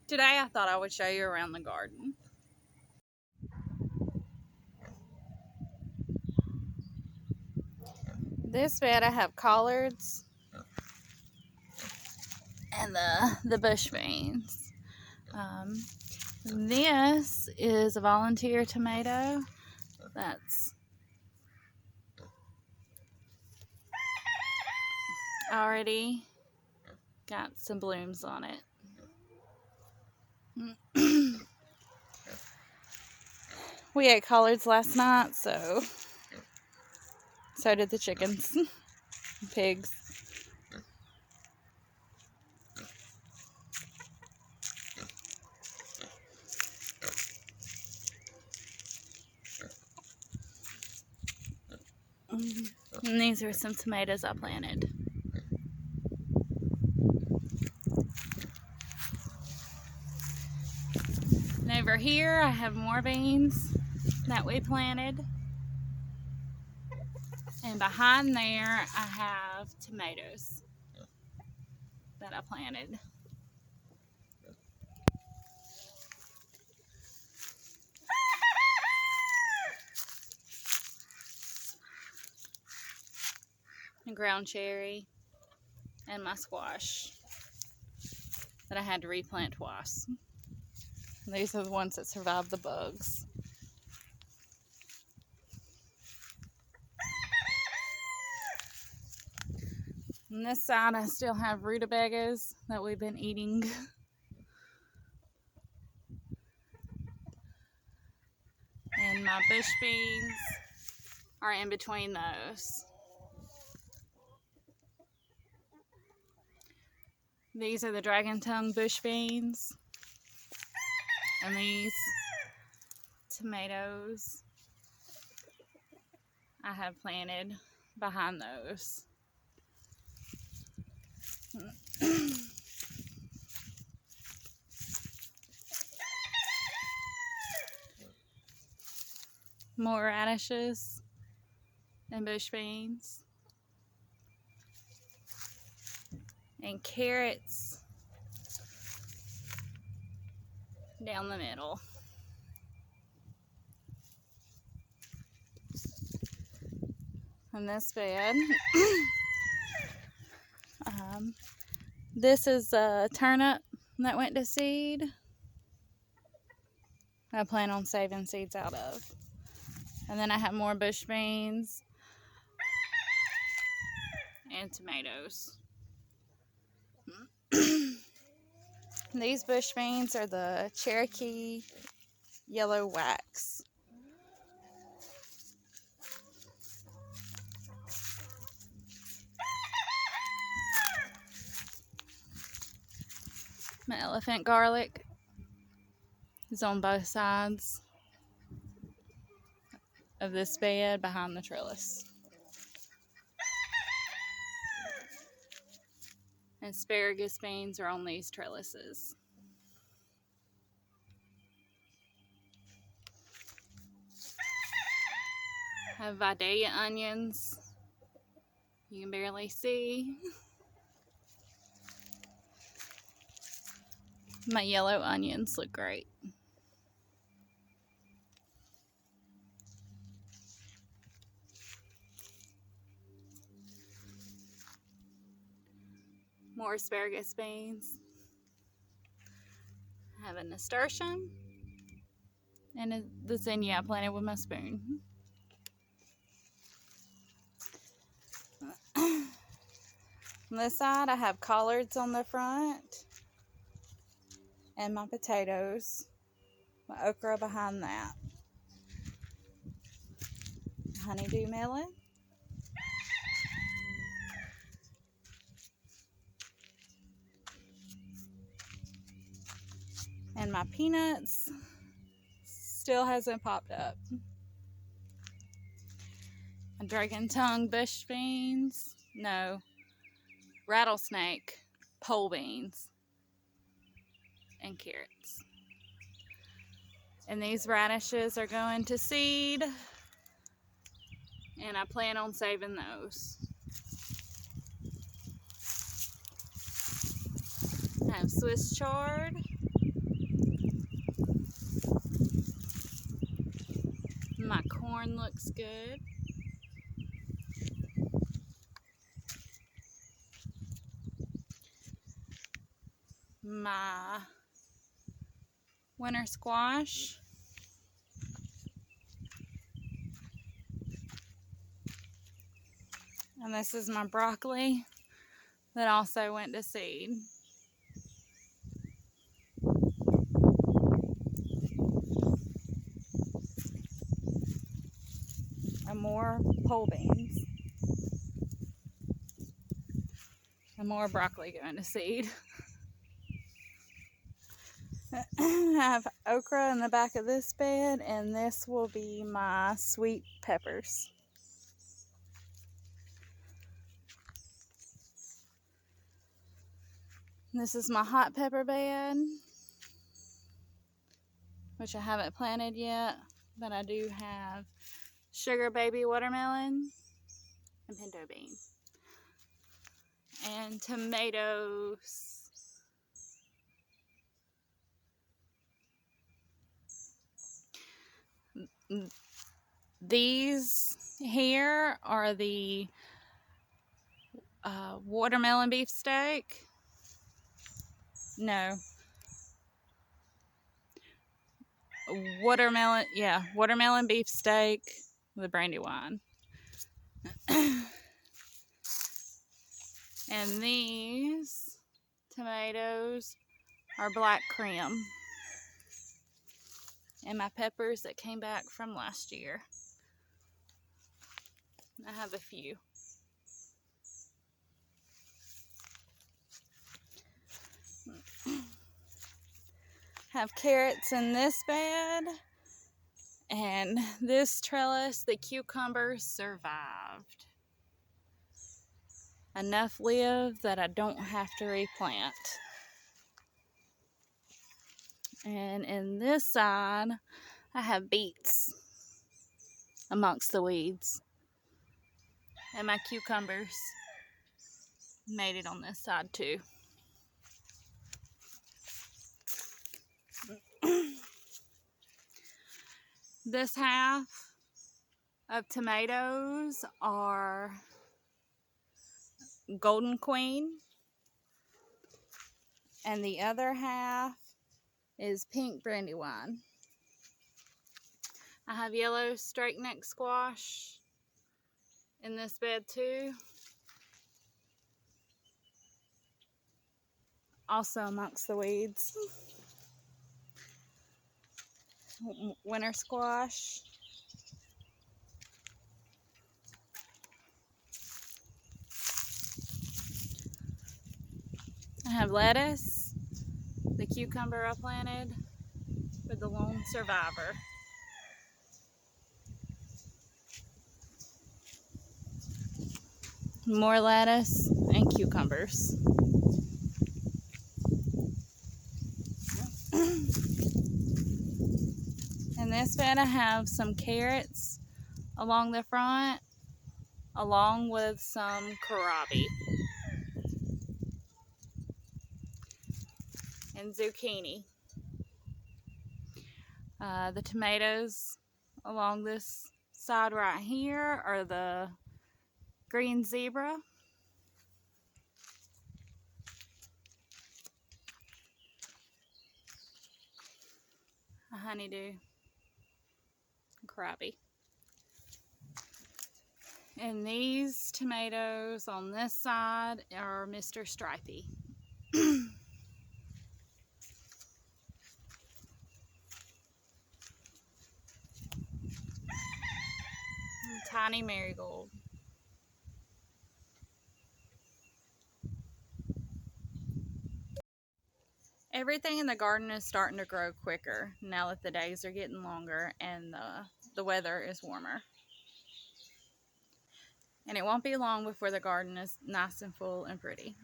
Today I thought I would show you around the garden. This bed I have collards and the bush beans. This is a volunteer tomato that's already got some blooms on it. We ate collards last night, so did the chickens and pigs. And these are some tomatoes I planted. And over here I have more beans that we planted. And behind there I have tomatoes that I planted. And ground cherry and my squash that I had to replant twice. And these are the ones that survived the bugs. On this side I still have rutabagas that we've been eating. And my bush beans are in between those. These are the dragon tongue bush beans. And these tomatoes I have planted behind those. More radishes and bush beans. And carrots down the middle. And this bed, this is a turnip that went to seed. I plan on saving seeds out of. And then I have more bush beans and tomatoes. These bush beans are the Cherokee yellow wax. My elephant garlic is on both sides of this bed behind the trellis. And asparagus beans are on these trellises. I have Vidalia onions. You can barely see. My yellow onions look great. More asparagus beans. I have a nasturtium and the zinnia I planted with my spoon. On this side I have collards on the front and my potatoes, my okra behind that, honeydew melon, and my peanuts still hasn't popped up. My dragon tongue bush beans, no, rattlesnake pole beans, and carrots. And these radishes are going to seed, and I plan on saving those. I have Swiss chard My corn looks good. My winter squash. And this is my broccoli that also went to seed. And more pole beans. And more broccoli going to seed. I have okra in the back of this bed, and this will be my sweet peppers. This is my hot pepper bed, which I haven't planted yet, but I do have sugar baby watermelon and pinto bean and tomatoes. These here are the watermelon beefsteak. No. Watermelon beefsteak with Brandywine. And these tomatoes are black cream. And my peppers that came back from last year. I have a few. Have carrots in this bed. And this trellis, the cucumbers survived. Enough live that I don't have to replant. And in this side, I have beets amongst the weeds. And my cucumbers made it on this side too. This half of tomatoes are Golden Queen. And the other half is pink Brandywine. I have yellow straight neck squash in this bed too. Also amongst the weeds. Winter squash. I have lettuce, the cucumber I planted with the lone survivor. More lettuce and cucumbers. In this bed I have some carrots along the front, along with some kohlrabi and zucchini. The tomatoes along this side right here are the green zebra. A honeydew. Kohlrabi. And these tomatoes on this side are Mr. Stripey. Tiny marigold. Everything in the garden is starting to grow quicker now that the days are getting longer and the weather is warmer. And it won't be long before the garden is nice and full and pretty.